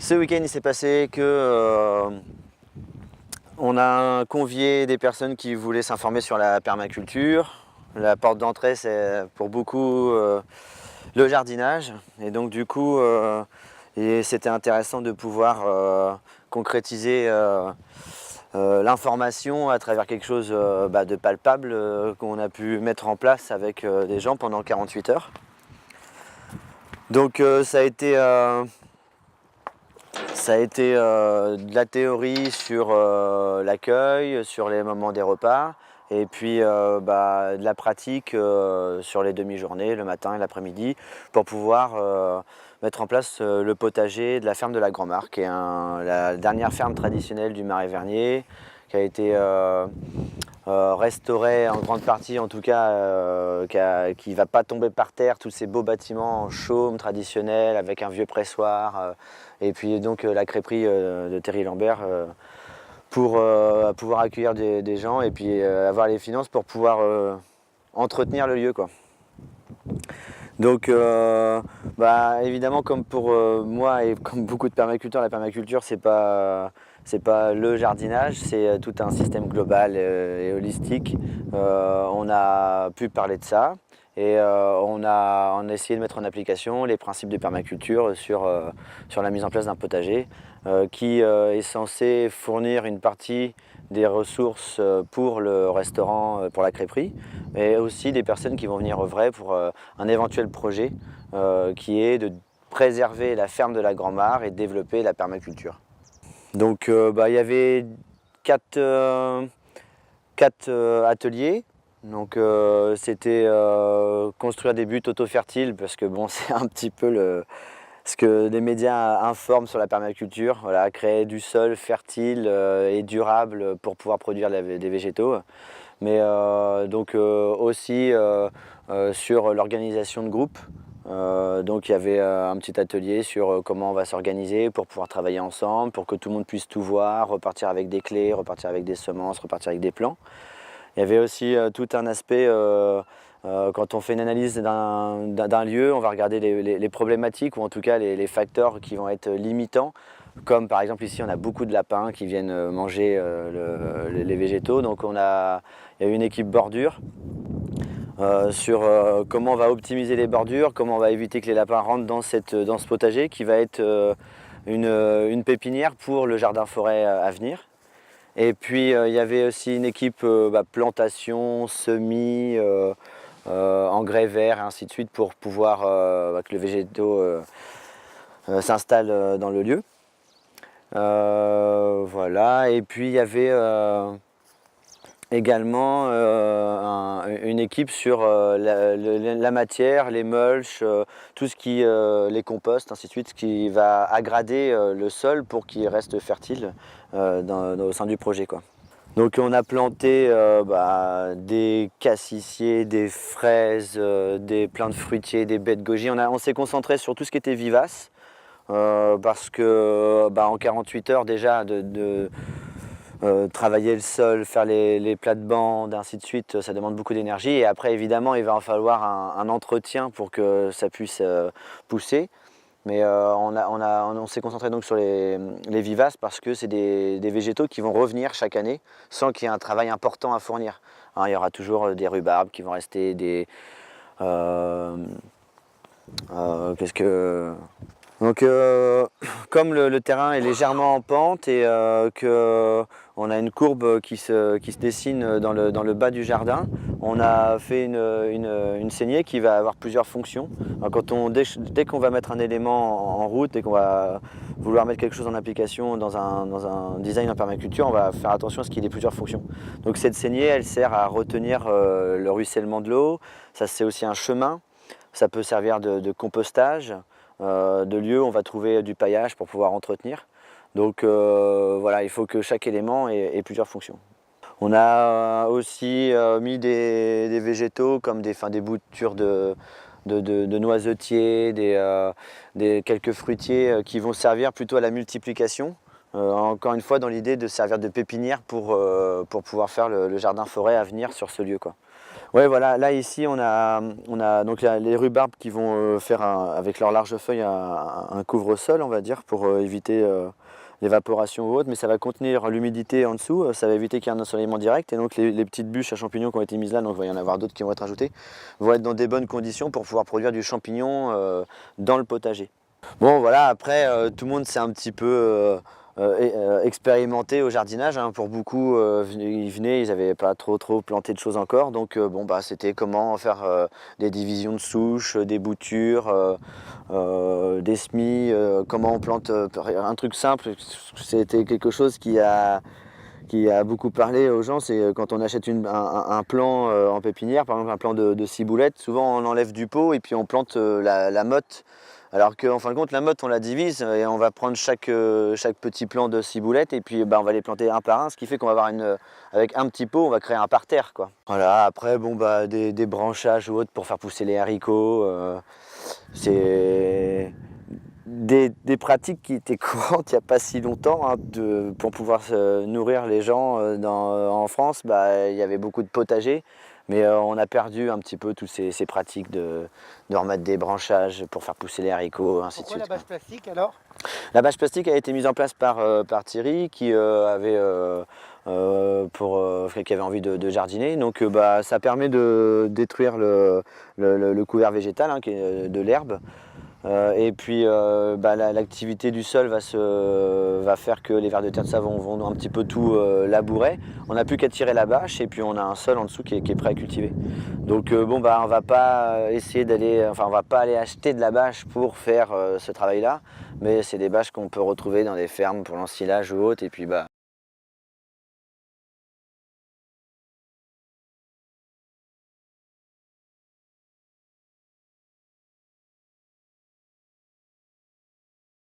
Ce week-end, il s'est passé que on a convié des personnes qui voulaient s'informer sur la permaculture. La porte d'entrée, c'est pour beaucoup le jardinage. Et donc du coup, c'était intéressant de pouvoir concrétiser l'information à travers quelque chose de palpable qu'on a pu mettre en place avec des gens pendant 48 heures. Donc ça a été de la théorie sur l'accueil, sur les moments des repas, et puis de la pratique sur les demi-journées, le matin et l'après-midi, pour pouvoir mettre en place le potager de la ferme de la Grand-Mare, qui est la dernière ferme traditionnelle du Marais Vernier, qui a été restaurée en grande partie, en tout cas, qui ne va pas tomber par terre, tous ces beaux bâtiments en chaume traditionnels, avec un vieux pressoir. Et puis donc la crêperie de Thierry Lambert pour pouvoir accueillir des gens et puis avoir les finances pour pouvoir entretenir le lieu, quoi. Donc évidemment, comme pour moi et comme beaucoup de permaculteurs, la permaculture c'est pas le jardinage, c'est tout un système global et holistique. On a pu parler de ça. Et on a essayé de mettre en application les principes de permaculture sur la mise en place d'un potager qui est censé fournir une partie des ressources pour le restaurant, pour la crêperie, mais aussi des personnes qui vont venir œuvrer pour un éventuel projet qui est de préserver la ferme de la Grand-Mare et développer la permaculture. Donc il y avait quatre ateliers. Donc c'était construire des buts auto-fertiles, parce que bon, c'est un petit peu ce que les médias informent sur la permaculture, voilà, créer du sol fertile et durable pour pouvoir produire des végétaux. Mais donc aussi sur l'organisation de groupe. Donc il y avait un petit atelier sur comment on va s'organiser pour pouvoir travailler ensemble, pour que tout le monde puisse tout voir, repartir avec des clés, repartir avec des semences, repartir avec des plans. Il y avait aussi tout un aspect, quand on fait une analyse d'un lieu, on va regarder les problématiques ou en tout cas les facteurs qui vont être limitants. Comme par exemple ici, on a beaucoup de lapins qui viennent manger les végétaux. Donc il y a une équipe bordure sur comment on va optimiser les bordures, comment on va éviter que les lapins rentrent dans ce potager qui va être une pépinière pour le jardin-forêt à venir. Et puis il y avait aussi une équipe plantation, semis, engrais verts et ainsi de suite pour pouvoir que le végétaux s'installe dans le lieu. Voilà, et puis il y avait également une équipe sur la matière, les mulches, tout ce qui, les composts, ainsi de suite, ce qui va aggrader le sol pour qu'il reste fertile au sein du projet, quoi. Donc on a planté des cassissiers, des fraises, des plein de fruitiers, des baies de goji. On s'est concentré sur tout ce qui était vivace parce que en 48 heures déjà travailler le sol, faire les plates-bandes, ainsi de suite, ça demande beaucoup d'énergie. Et après, évidemment, il va en falloir un entretien pour que ça puisse pousser. Mais on s'est concentré donc sur les vivaces parce que c'est des végétaux qui vont revenir chaque année sans qu'il y ait un travail important à fournir. Hein, il y aura toujours des rhubarbes qui vont rester, qu'est-ce que... Donc comme le terrain est légèrement en pente et qu'on a une courbe qui se dessine dans le bas du jardin, on a fait une saignée qui va avoir plusieurs fonctions. Alors dès qu'on va mettre un élément en route et qu'on va vouloir mettre quelque chose en application dans un design en permaculture, on va faire attention à ce qu'il ait plusieurs fonctions. Donc cette saignée, elle sert à retenir le ruissellement de l'eau, ça c'est aussi un chemin, ça peut servir de compostage. De lieu, on va trouver du paillage pour pouvoir entretenir. Donc voilà, il faut que chaque élément ait plusieurs fonctions. On a aussi mis des végétaux comme des boutures de noisetiers, quelques fruitiers qui vont servir plutôt à la multiplication. Encore une fois, dans l'idée de servir de pépinière pour pouvoir faire le jardin forêt à venir sur ce lieu, quoi. Ouais, voilà, là ici on a donc les rhubarbes qui vont faire avec leurs larges feuilles un couvre-sol, on va dire, pour éviter l'évaporation ou autre, mais ça va contenir l'humidité en dessous, ça va éviter qu'il y ait un ensoleillement direct, et donc les petites bûches à champignons qui ont été mises là, donc il va y en avoir d'autres qui vont être ajoutées, vont être dans des bonnes conditions pour pouvoir produire du champignon dans le potager. Bon voilà, après tout le monde s'est un petit peu expérimenté au jardinage, hein. Pour beaucoup, ils venaient, ils n'avaient pas trop planté de choses encore, donc bon bah c'était comment faire des divisions de souches, des boutures, des semis, comment on plante un truc simple. C'était quelque chose qui a beaucoup parlé aux gens. C'est quand on achète un plant en pépinière, par exemple un plant de ciboulettes, souvent on enlève du pot et puis on plante la motte. Alors qu'en fin de compte, la motte, on la divise et on va prendre chaque petit plant de ciboulette et puis on va les planter un par un, ce qui fait qu'on va avoir avec un petit pot, on va créer un parterre, quoi. Voilà, après, bon, bah, des branchages ou autres pour faire pousser les haricots, c'est des pratiques qui étaient courantes il n'y a pas si longtemps, hein, pour pouvoir nourrir les gens en France. Bah, il y avait beaucoup de potagers, mais on a perdu un petit peu toutes ces pratiques de remettre des branchages pour faire pousser les haricots, ainsi de Pourquoi suite. la bâche plastique alors? La bâche plastique a été mise en place par Thierry qui avait qui avait envie de jardiner. Donc bah, ça permet de détruire le couvert végétal, hein, qui est de l'herbe. Et puis bah, l'activité du sol va faire que les vers de terre de savon vont un petit peu tout labourer. On n'a plus qu'à tirer la bâche et puis on a un sol en dessous qui est prêt à cultiver. Donc bon bah on va pas essayer on va pas aller acheter de la bâche pour faire ce travail-là, mais c'est des bâches qu'on peut retrouver dans des fermes pour l'ensilage ou autre, et puis bah